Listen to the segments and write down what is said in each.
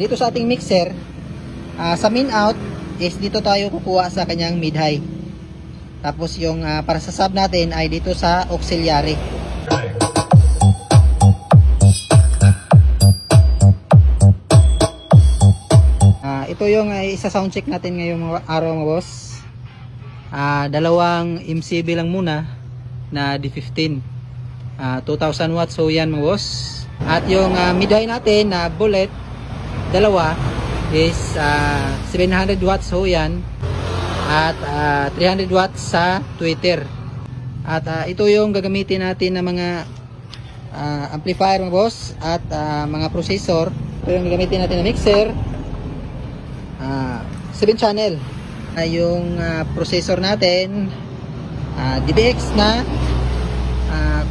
dito sa ating mixer, sa min out is dito tayo kukuha sa kanyang mid high. Tapos yung para sa sub natin ay dito sa auxiliary. Ito yung isa sound check natin ngayong araw mga boss. Dalawang MCB lang muna na D15, 2000 watts, so yan mga boss. At yung mid-high natin na bullet, dalawa is 700 watts, so yan. At 300 watts sa tweeter. At ito yung gagamitin natin na mga amplifier mga boss at mga processor. Ito yung gagamitin natin na mixer, 7 channel. Yung processor natin, DBX na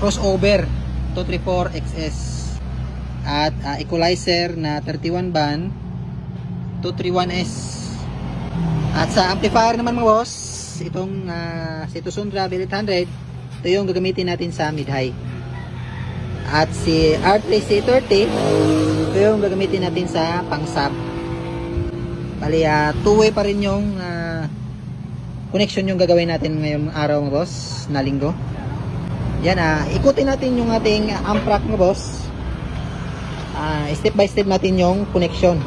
crossover 234XS at equalizer na 31 band 231S. At sa amplifier naman mga boss, itong si Tusundra B800, ito yung gagamitin natin sa mid-high. At si R3C30, ito yung gagamitin natin sa pang-sub. Bali, two-way pa rin yung connection yung gagawin natin ngayong araw mga boss, na linggo. Yan, ikutin natin yung ating amp rack mga boss. Step by step natin yung connection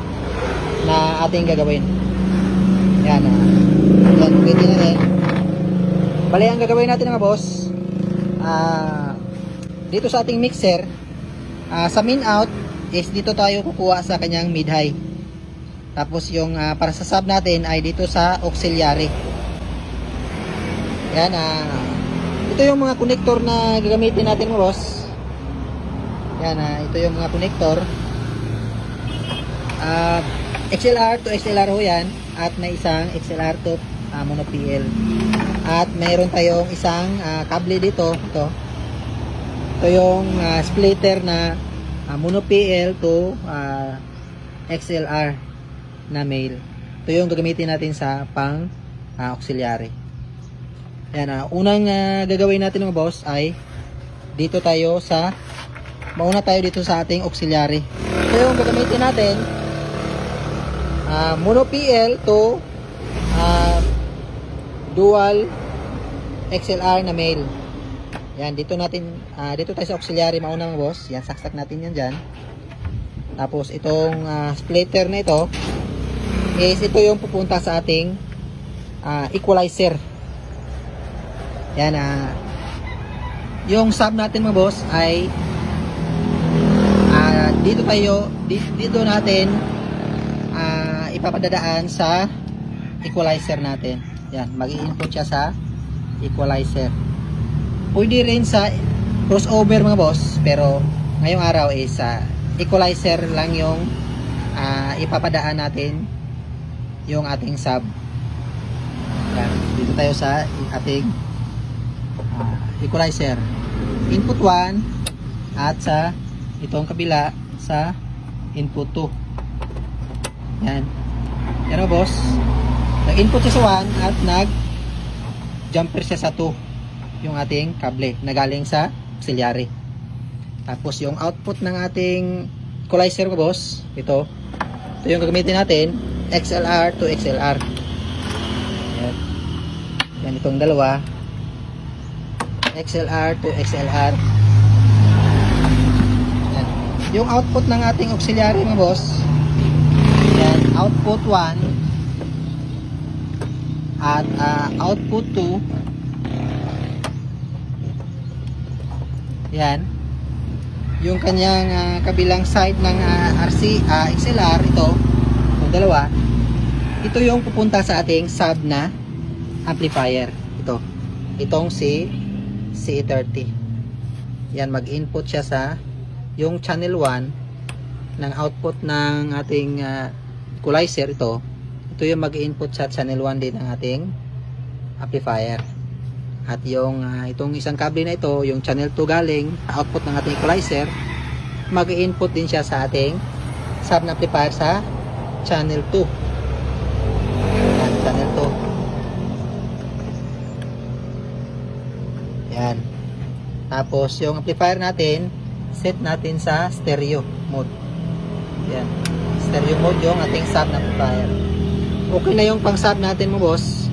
na ating gagawin. Yan, yan, ulitin natin. Bali, ang gagawin natin mga boss, dito sa ating mixer, sa min out is dito tayo kukuha sa kanyang mid high. Tapos yung para sa sub natin ay dito sa auxiliary. Yan, ito yung mga connector na gagamitin natin mga boss. Yan, ito yung mga connector. XLR to XLR ho yan. At may isang XLR to mono PL. At mayroon tayong isang kable dito. Ito yung splitter na mono PL to XLR na male. Ito yung gagamitin natin sa pang auxiliary. Yan, unang gagawin natin mga boss ay dito tayo sa mauna tayo dito sa ating auxiliary. Ito yung gagamitin natin, mono PL to dual XLR na male. Yan, dito tayo sa auxiliary mauna mga boss. Yan, saksak natin yan dyan. Tapos itong splitter na ito is ito yung pupunta sa ating equalizer. Yan, yung sub natin mga boss ay dito natin ipapadadaan sa equalizer natin. Yan, mag-i-input siya sa equalizer. Pwede rin sa crossover mga boss, pero ngayong araw is equalizer lang yung ipapadaan natin yung ating sub. Yan, dito tayo sa ating equalizer, input 1 at sa itong kabila sa input 2. Yan, yan o boss, nag-input siya sa 1 at nag-jumper siya sa 2 yung ating kable na galing sa auxiliary. Tapos yung output ng ating equalizer ko boss, ito yung gagamitin natin, XLR to XLR. Yan, yan itong dalawa, XLR to XLR. Yan. Yung output ng ating auxiliary mga boss, yan, output 1 at output 2. Yan, yung kanyang kabilang side ng XLR, ito yung dalawa, ito yung pupunta sa ating sub na amplifier. Itong si C30. Yan, mag-input siya sa yung channel 1 ng output ng ating equalizer. Ito yung mag-input sa channel 1 din ng ating amplifier. At yung itong isang kable na ito, yung channel 2 galing output ng ating equalizer, mag-input din siya sa ating sub na amplifier sa channel 2. Yan, channel 2. Yan. Tapos yung amplifier natin, set natin sa stereo mode. Yan, stereo mode yung ating sub na amplifier. Okay na yung pang sub natin mo boss.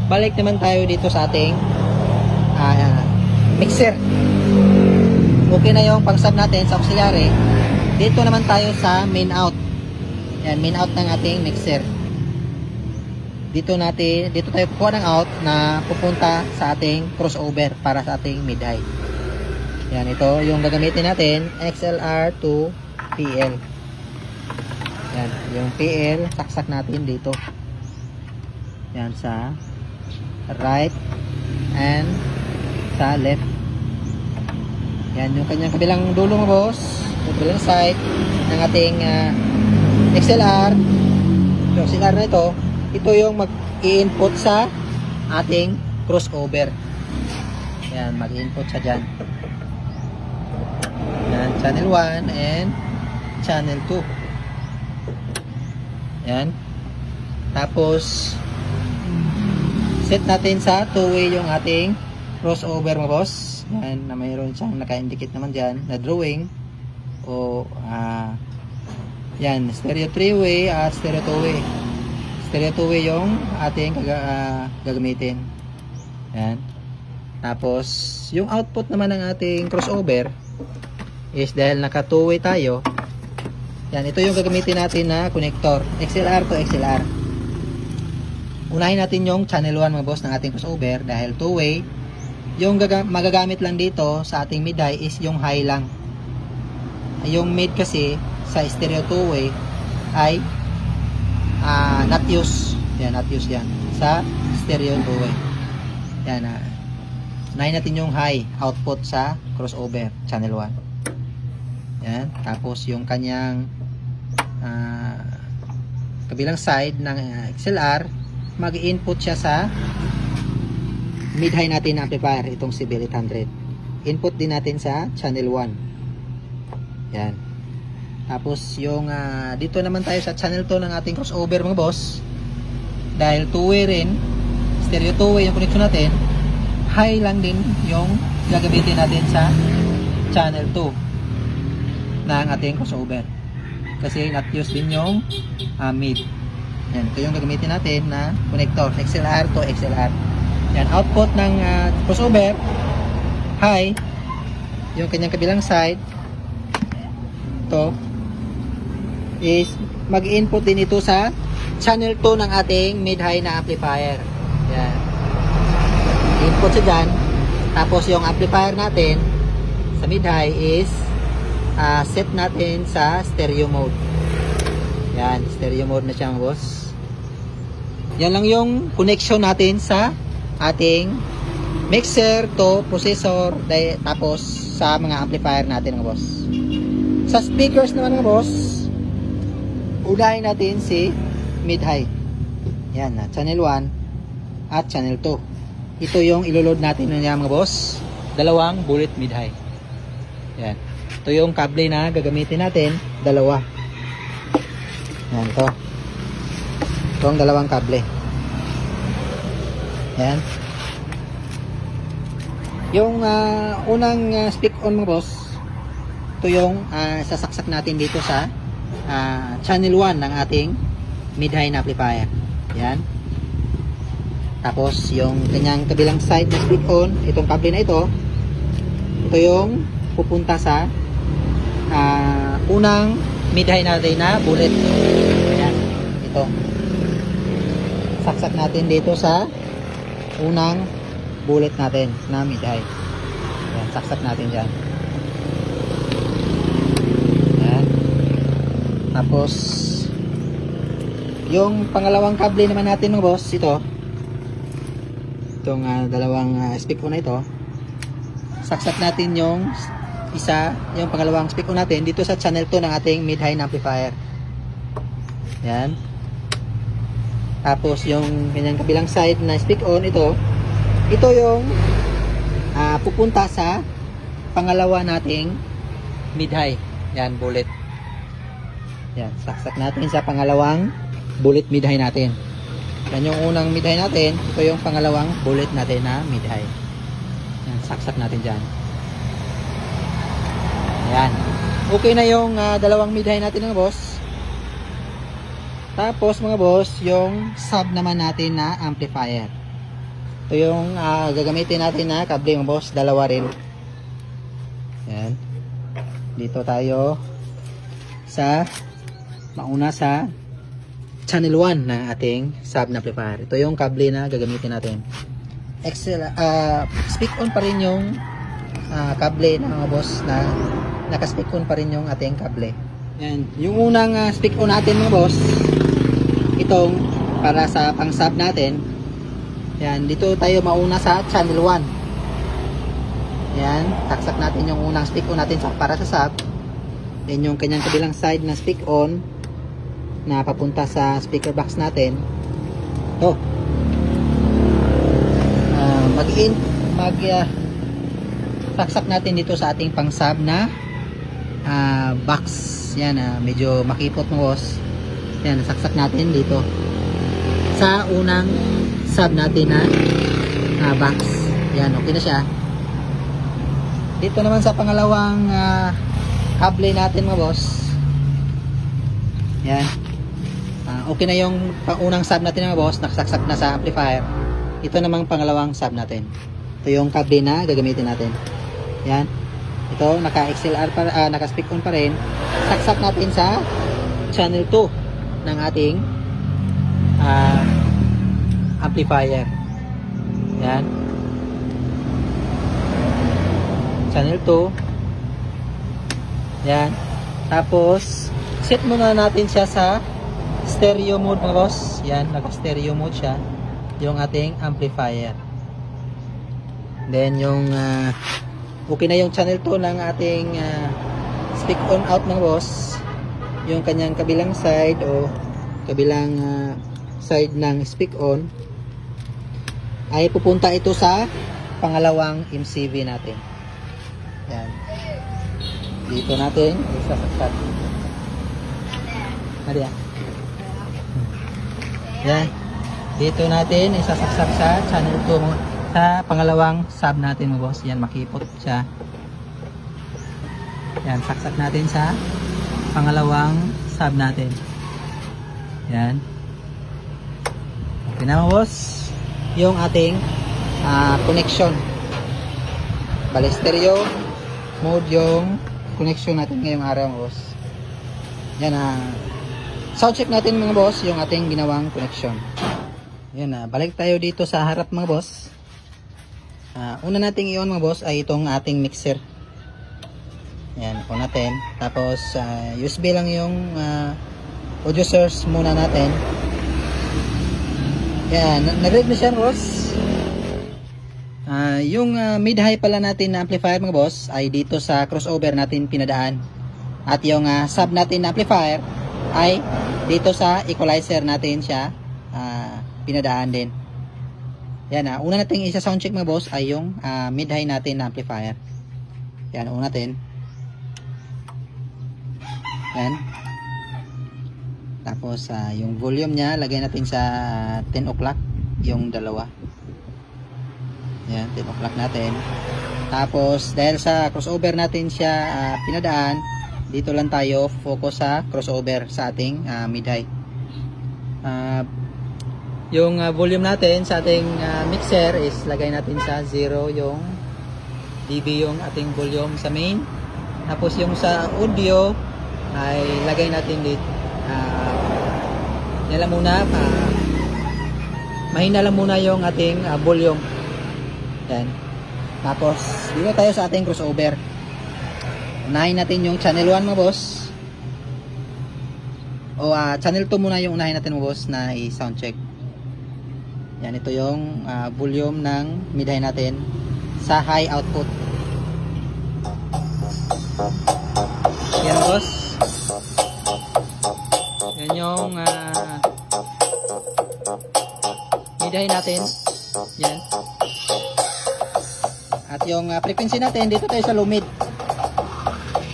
Balik naman tayo dito sa ating mixer. Okay na yung pang sub natin sa auxiliary. Dito naman tayo sa main out. Yan, main out ng ating mixer. Dito tayo kukuha ng out na pupunta sa ating crossover para sa ating mid-high. Yan, ito yung gagamitin natin, XLR to PL. Yan, yung PL, saksak natin dito. Yan, sa right and sa left. Yan, yung kanyang kabilang dulo mo boss, yung kabilang side ng ating XLR. Yung XLR na ito yung mag-i-input sa ating crossover. Yan, mag-i-input sa dyan. Yan, channel 1 and channel 2. Yan. Tapos, set natin sa two-way yung ating crossover mo boss. Yan, na mayroon siyang naka-indicate naman dyan na drawing. O, yan, stereo 3-way at stereo 2-way. Stereo 2-way yung ating gagamitin. Yan. Tapos, yung output naman ng ating crossover is dahil naka 2-way tayo. Yan, ito yung gagamitin natin na connector. XLR to XLR. Unahin natin yung channel 1 mga boss ng ating crossover dahil 2-way. Yung magagamit lang dito sa ating mid-high is yung high lang. Yung mid kasi sa stereo 2-way ay not use. Yan, not use yan. Sa stereo 2-way. Yan, unahin natin yung high output sa crossover, channel 1. Yan, tapos yung kanyang kabilang side ng XLR, mag-input siya sa mid-high natin na amplifier, itong CB800. Input din natin sa channel 1. Yan. Tapos yung dito naman tayo sa channel 2 ng ating crossover mga boss. Dahil 2-way rin, stereo 2-way yung connection natin, high lang din yung gagamitin natin sa channel 2 ng ating crossover. Kasi not use din yung mid. Yan, ito yung gagamitin natin na connector, XLR to XLR. Yan, output ng crossover, high, yung kanyang kabilang side, ito, is mag-input din ito sa channel 2 ng ating mid-high na amplifier. Yan. Input siya dyan. Tapos yung amplifier natin sa mid-high is set natin sa stereo mode. Yan, stereo mode na siya mga boss. Yan lang yung connection natin sa ating mixer to processor, tapos sa mga amplifier natin mga boss. Sa speakers naman mga boss, unahin natin si mid-high. Yan, channel 1 at channel 2. Ito yung iloload natin niya mga boss. Dalawang bullet mid-high. Yan. Ito yung kable na gagamitin natin, dalawa. Yan, ito. Ito ang dalawang kable. Yan. Yung unang speak on mga boss, ito yung sasaksak natin dito sa channel 1 ng ating mid-high na amplifier. Yan. Tapos yung kanyang kabilang side na speak on, itong kable na ito yung pupunta sa unang mid-high natin na bullet. Ayan, ito. Saksak natin dito sa unang bullet natin na mid-high. Ayan, saksak natin dyan. Ayan. Tapos yung pangalawang kable naman natin mga boss, itong dalawang speak on na ito, saksak natin yung yung pangalawang speak on natin dito sa channel 2 ng ating mid-high na amplifier. Yan. Tapos yung kanyang kabilang side na speak on, ito yung pupunta sa pangalawa nating mid-high. Yan, bullet. Yan, saksak natin sa pangalawang bullet mid-high natin. Yan yung unang mid-high natin, ito yung pangalawang bullet natin na mid-high. Yan, saksak natin dyan. Yan. Okay na yung dalawang mid-high natin mga boss. Tapos mga boss, yung sub naman natin na amplifier. Ito yung gagamitin natin na kable mga boss, dalawa rin. Yan. Dito tayo sa mauna sa channel 1 ng ating sub na amplifier. Ito yung kable na gagamitin natin. Speak on pa rin yung kable na mga boss, na naka-speak on pa rin yung ating kable. Yan. Yung unang speak on natin mga boss, itong para sa pang sub natin. Yan, dito tayo mauna sa channel 1. Yan, saksak natin yung unang speak on natin para sa sub. Then yung kanyang kabilang side na speak on na papunta sa speaker box natin. Ito. Saksak natin dito sa ating pang sub na box. Yan, medyo makipot mo boss. Yan, saksak natin dito sa unang sub natin na box. Yan, okay na siya. Dito naman sa pangalawang kable natin mga boss. Yan. Okay na yung unang sub natin mga boss, nakasaksak na sa amplifier. Ito namang pangalawang sub natin. Ito yung kable na gagamitin natin. Yan. Ito naka-XLR naka-speak on pa rin. Saksak natin sa channel 2 ng ating amplifier. Yan. Channel 2. Yan. Tapos set muna natin siya sa stereo mode mga boss. Yan, naka-stereo mode siya yung ating amplifier. Then yung okay na yung channel 2 ng ating speak on out mga boss. Yung kanyang kabilang side o kabilang side ng speak on ay pupunta ito sa pangalawang MCV natin. Yan. Dito natin isasaksak. Yan. Dito natin isasaksak sa channel 2 sa pangalawang sub natin mga boss. Yan, makipot siya. Yan, saksak natin sa pangalawang sub natin. Yan. Okay na mga boss, yung ating connection. Bale, stereo mode yung connection natin ngayong araw mga boss. Yan, sound check natin mga boss yung ating ginawang connection. Yan, balik tayo dito sa harap mga boss. Una nating i-on mga boss ay itong ating mixer. Yan, on natin. Tapos USB lang yung audio source muna natin. Yan, nag-read na siya boss. Yung mid-high pala natin na amplifier mga boss ay dito sa crossover natin pinadaan. At yung sub natin na amplifier ay dito sa equalizer natin siya pinadaan din. Yan, una natin isa-sound check mga boss ay yung mid-high natin na amplifier. Yan, una natin. Yan. Tapos yung volume niya lagay natin sa 10 o'clock yung dalawa. Yan, 10 o'clock natin. Tapos dahil sa crossover natin siya pinadaan, dito lang tayo focus sa crossover sa ating mid-high. Yung volume natin sa ating mixer is lagay natin sa 0 yung dB yung ating volume sa main. Tapos yung sa audio ay lagay natin dito yan lang muna, mahina lang muna yung ating volume. Yan. Tapos dito tayo sa ating crossover. Unahin natin yung channel 1 mga boss, o channel 2 muna yung unahin natin mga boss na i-sound check. Yan, ito yung volume ng mid-high natin sa high output. Yan boss. Yan yung mid-high natin. Yan. At yung frequency natin, dito tayo sa low mid.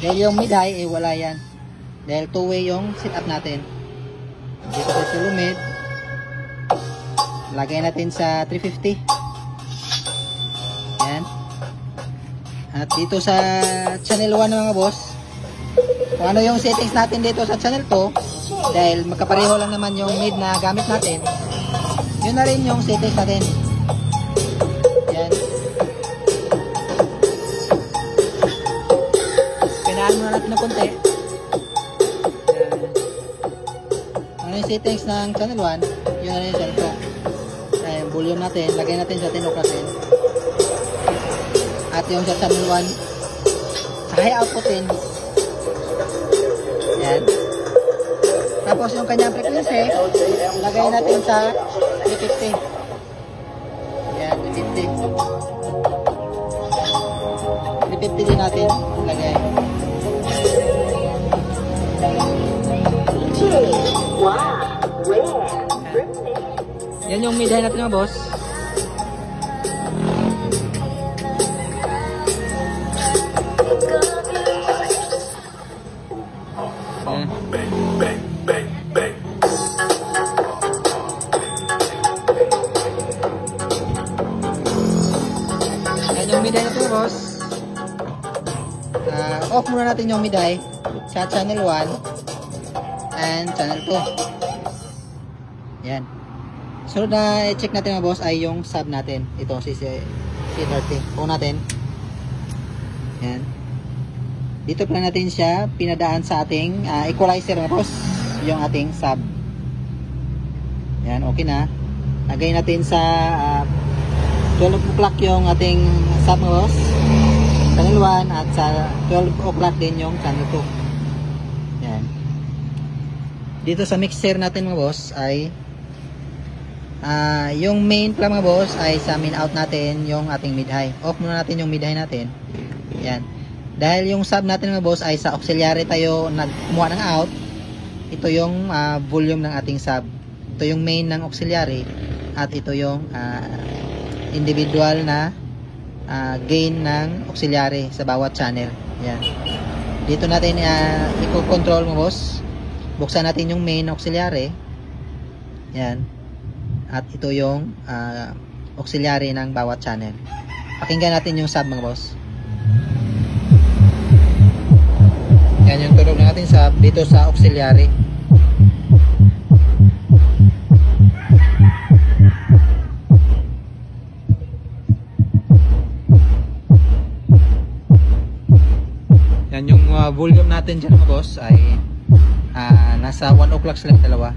Dahil yung mid-high, wala yan. Dahil two-way yung setup natin. Dito tayo sa low mid. Lagay natin sa 350. Yan. At dito sa channel 1 mga boss, kung ano yung settings natin dito sa channel 2, Dahil magkapareho lang naman yung mid na gamit natin. Yun na rin yung settings natin. Yan. Pinaan muna natin ng konti. Ano yung settings ng channel 1? Yun na rin yung channel 2. Ayan, volume natin. Lagay natin sa 10 o'clock din. At yung sa channel 1, sa high output din. Yan. Tapos yung kanyang frequency, lagay natin sa 350. Yan, 350. 350 din natin lagay. Yan yung mid-high natin mga boss. Yan yung mid-high natin mga boss. Off muna natin yung mid-high sa channel 1 and channel 2. Yan. Sunod na i-check natin mga boss ay yung sub natin. Ito si C30. On natin. Yan. Dito pala natin siya pinadaan sa ating equalizer mga boss. Yung ating sub. Yan, okay na. Lagay natin sa 12 o'clock yung ating sub mga boss. Channel 1 at sa 12 o'clock din yung channel 2. Yan. Dito sa mixer natin mga boss ay yung main pala mga boss ay sa main out natin yung ating mid-high. Off muna natin yung mid-high natin. Yan. Dahil yung sub natin mga boss ay sa auxiliary tayo nagkumuha ng out. Ito yung volume ng ating sub. Ito yung main ng auxiliary at ito yung individual na gain ng auxiliary sa bawat channel. Yan. Dito natin i-control mga boss. Buksan natin yung main auxiliary. Yan. At ito yung auxiliary ng bawat channel. Pakinggan natin yung sub mga boss. Yan yung tunog natin sub dito sa auxiliary. Yan yung volume natin dyan mga boss ay nasa 1 o'clock sila dalawa.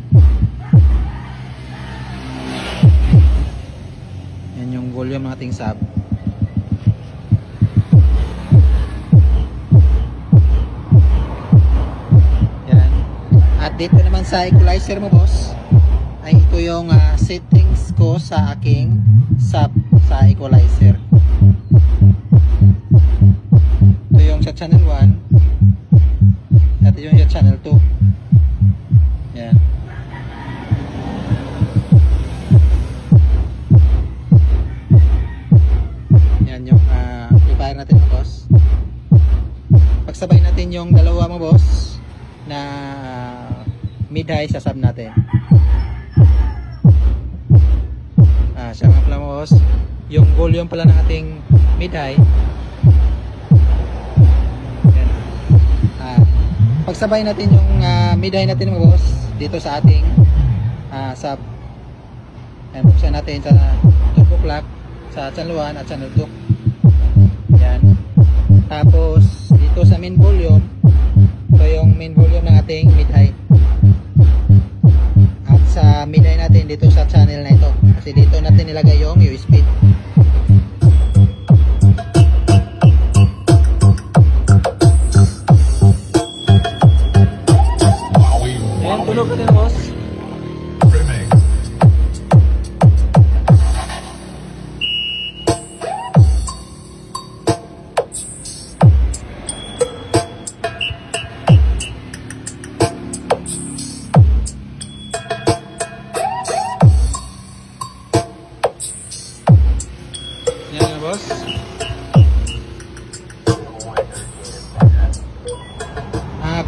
Yan yung volume ng ating sub. Yan. At dito naman sa equalizer mo boss ay ito yung settings ko sa aking sub sa equalizer. Ito yung sa channel 1 at yung sa channel 2. Yan. Yan yung amplifier natin mga boss. Pagsabay natin yung dalawa mga boss na mid-high sa sub natin. Siya nga pala mga boss, yung volume pala ng ating mid-high. Yan. Pagsabay natin yung mid-high natin mga boss dito sa ating sub. Ayan, buksan natin sa 2 o'clock sa channel 1 at channel 2. Yan. Tapos dito sa main volume, ito yung main volume ng ating mid-high. At sa mid-high natin dito sa channel na ito. Kasi dito natin nilagay yung USB. Ayan, tunog natin na boss. Boss.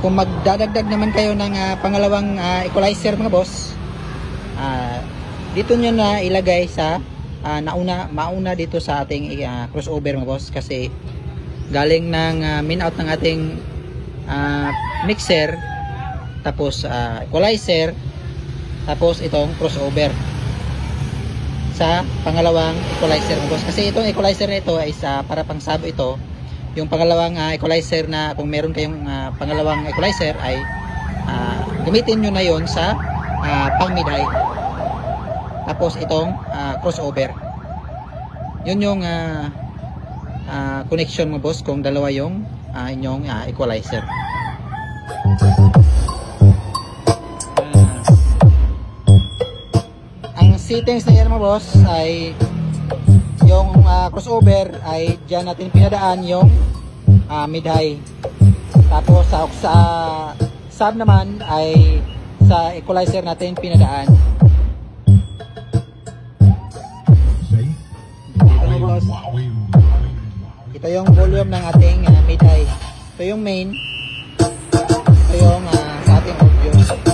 Kung magdadagdag naman kayo ng pangalawang equalizer mga boss, dito nyo na ilagay sa mauna dito sa ating crossover mga boss, kasi galing ng min out ng ating mixer tapos equalizer, tapos itong crossover sa pangalawang equalizer mo boss. Kasi itong equalizer na ito ay para pang sub ito. Yung pangalawang equalizer na kung meron kayong pangalawang equalizer ay gamitin nyo na yon sa pang mid high. Tapos itong crossover. Yun yung connection mo boss kung dalawa yung inyong equalizer. Ang settings na yan mo boss ay yung crossover ay dyan natin pinadaan yung mid high. Tapos sa sub naman ay sa equalizer natin pinadaan. Dito mo boss, ito yung volume ng ating mid high. Ito yung main. Ito yung sa ating audio.